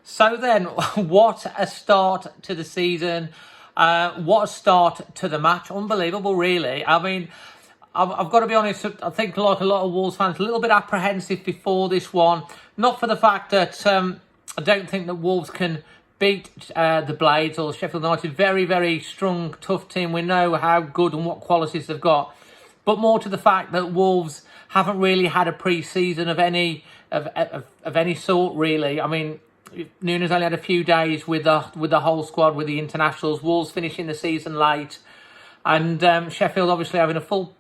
So then, what a start to the season. What a start to the match. Unbelievable, really. I mean, I've got to be honest, I think like a lot of Wolves fans, a little bit apprehensive before this one. Not for the fact that I don't think that Wolves can beat the Blades or Sheffield United. Very, very strong, tough team. We know how good and what qualities they've got. But more to the fact that Wolves haven't really had a pre-season of any sort, really. I mean, Nunes only had a few days with the whole squad, with the internationals. Wolves finishing the season late, and Sheffield obviously having a full,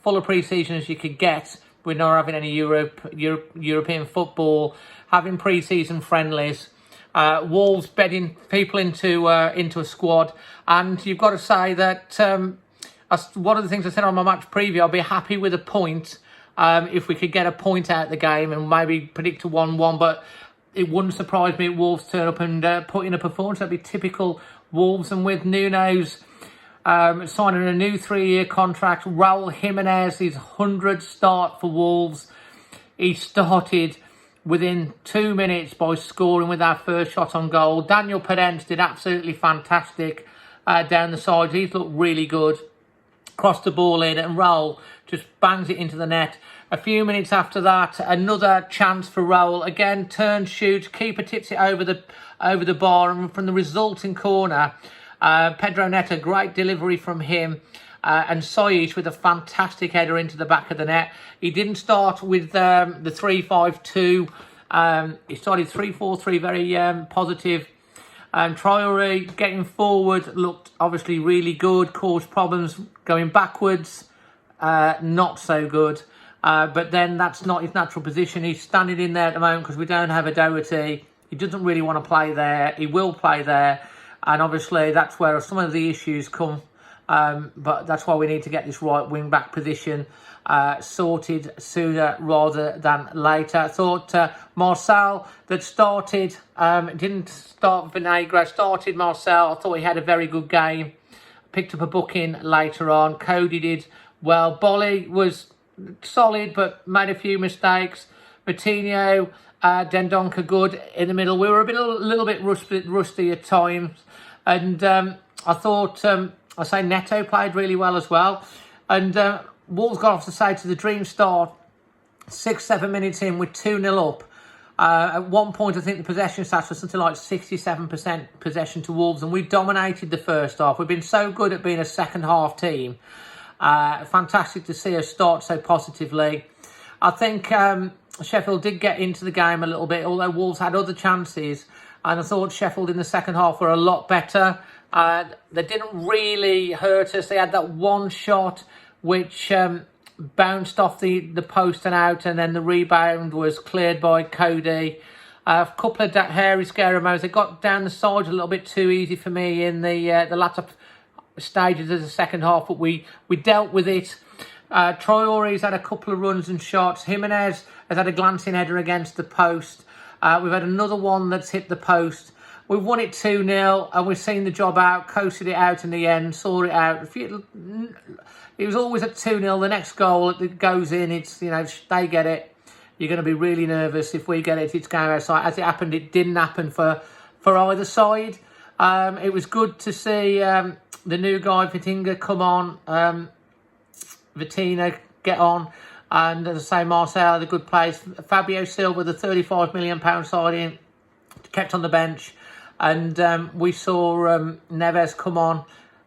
full of pre-season as you could get. We're not having any European football, having pre-season friendlies. Wolves bedding people into a squad, and you've got to say that one of the things I said on my match preview, I'll be happy with a point if we could get a point out of the game and maybe predict a 1-1, but it wouldn't surprise me if Wolves turn up and put in a performance. That'd be typical Wolves. And with Nunes signing a new 3-year contract, Raul Jimenez, his 100th start for Wolves. He started within 2 minutes by scoring with our first shot on goal. Daniel Pedence did absolutely fantastic down the sides. He's looked really good. Crossed the ball in, and Raul just bangs it into the net. A few minutes after that, another chance for Raul. Again, turn, shoot, keeper tips it over the bar, and from the resulting corner, Pedro Neto, great delivery from him, and Saiss with a fantastic header into the back of the net. He didn't start with the 3-5-2. He started 3-4-3, very positive. Traore getting forward looked obviously really good, caused problems going backwards, not so good. But then that's not his natural position. He's standing in there at the moment because we don't have a Doherty. He doesn't really want to play there. He will play there. And obviously that's where some of the issues come. But that's why we need to get this right wing-back position sorted sooner rather than later. I thought Marcel that started, didn't start Vinagre, started Marcel. I thought he had a very good game. Picked up a booking later on. Cody did well. Bolly was solid but made a few mistakes. Moutinho, Dendoncker good in the middle. We were a little bit rusty at times, and I thought Neto played really well as well. And Wolves got off the side to the dream start 6-7 minutes in with 2-0 up. At one point, I think the possession stats was something like 67% possession to Wolves, and we dominated the first half. We've been so good at being a second half team. Fantastic to see us start so positively. I think Sheffield did get into the game a little bit, although Wolves had other chances. And I thought Sheffield in the second half were a lot better. They didn't really hurt us. They had that one shot which bounced off the post and out, and then the rebound was cleared by Cody. A couple of hairy scary moments. They got down the sides a little bit too easy for me in the latter stages of the second half, but we dealt with it. Traore's had a couple of runs and shots. Jimenez has had a glancing header against the post. We've had another one that's hit the post. We've won it 2-0, and we've seen the job out, coasted it out in the end, saw it out. It was always at 2-0. The next goal that goes in, it's, they get it. You're going to be really nervous. If we get it, it's going outside. As it happened, it didn't happen for either side. It was good to see the new guy, Vitinga, come on. Vitina get on. And as I say, Marcel had a good place. Fabio Silva, the £35 million signing, kept on the bench. And we saw Neves come on.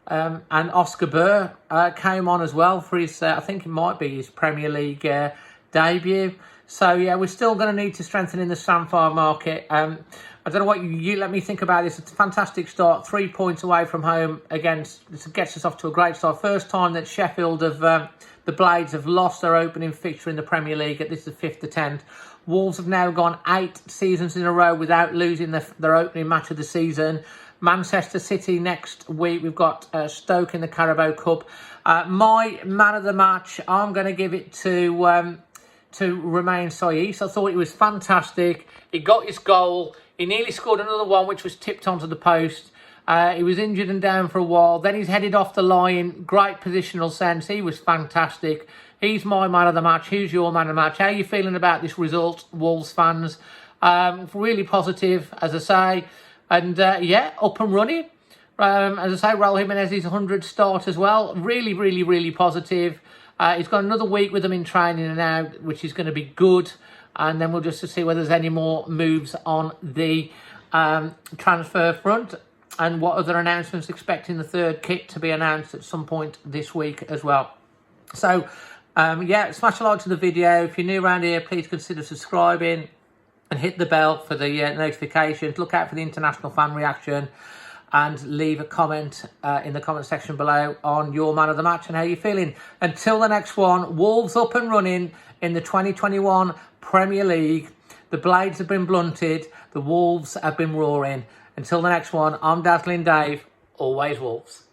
And Oscar Burr came on as well for his, I think it might be his Premier League debut. So, yeah, we're still going to need to strengthen in the Samfire market. I don't know what you let me think about this. It's a fantastic start. 3 points away from home against. This gets us off to a great start. First time that Sheffield the Blades have lost their opening fixture in the Premier League. This is the 5th attempt. Wolves have now gone 8 seasons in a row without losing their opening match of the season. Manchester City next week. We've got Stoke in the Carabao Cup. My man of the match, I'm going to give it to Romain Saiss. I thought it was fantastic. He got his goal. He nearly scored another one, which was tipped onto the post. He was injured and down for a while. Then he's headed off the line. Great positional sense. He was fantastic. He's my man of the match. Who's your man of the match? How are you feeling about this result, Wolves fans? Really positive, as I say. And yeah, up and running. As I say, Raul Jimenez is 100 start as well. Really, really, really positive. He's got another week with them in training now, which is going to be good. And then we'll just see whether there's any more moves on the transfer front, and what other announcements, expecting the third kit to be announced at some point this week as well. So yeah, smash a like to the video. If you're new around here, please consider subscribing and hit the bell for the notifications. Look out for the international fan reaction, and leave a comment in the comment section below on your man of the match and how you're feeling. Until the next one, Wolves up and running in the 2021 Premier League. The blades have been blunted. The Wolves have been roaring. Until the next one, I'm Dazzling Dave. Always Wolves.